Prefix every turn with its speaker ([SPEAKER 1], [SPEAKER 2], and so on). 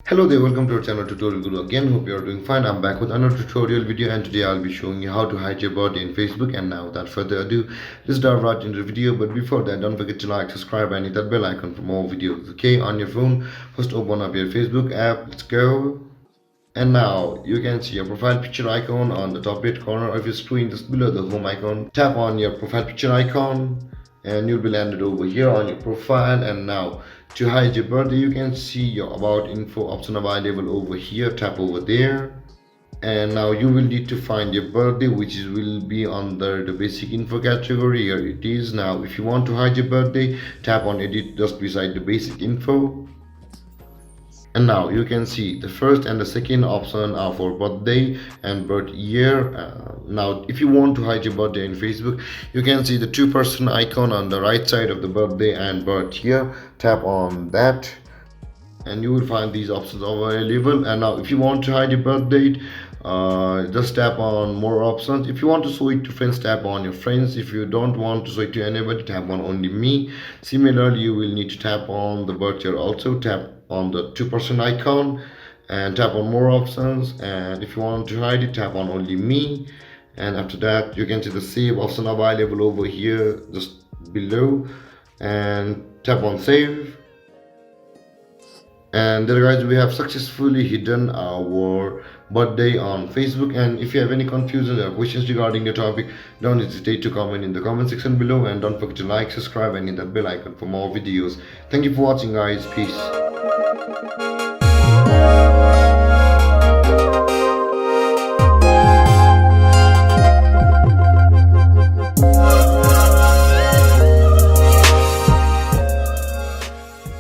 [SPEAKER 1] Hello there, welcome to our channel Tutorial Guru again. Hope you are doing fine. I'm back with another tutorial video, and today I'll be showing you how to hide your birthday in Facebook. And now without further ado, let's dive right into the video. But before that, don't forget to like, subscribe and hit that bell icon for more videos. Okay, on your phone, first open up your Facebook app. Let's go. And now you can see your profile picture icon on the top right corner of your screen, just below the home icon. Tap on your profile picture icon and you'll be landed over here on your profile. And now to hide your birthday, you can see your about info option available over here. Tap over there, and now you will need to find your birthday, which will be under the basic info category. Here it is. Now if you want to hide your birthday, tap on edit just beside the basic info. And now you can see the first and the second option are for birthday and birth year. Now if you want to hide your birthday in Facebook, you can see the two-person icon on the right side of the birthday and birth year. Tap on that and you will find these options available. And now if you want to hide your birth date, just tap on more options. If you want to show it to friends, tap on your friends. If you don't want to show it to anybody, tap on only me. Similarly, you will need to tap on the birth year also. Tap on the two-person icon and tap on more options. And if you want to hide it, tap on only me. And after that, you can see the save option available over here just below, and tap on save. And there guys, we have successfully hidden our birthday on Facebook. And if you have any confusions or questions regarding the topic, don't hesitate to comment in the comment section below, and don't forget to like, subscribe and hit that bell icon for more videos. Thank you for watching guys. Peace.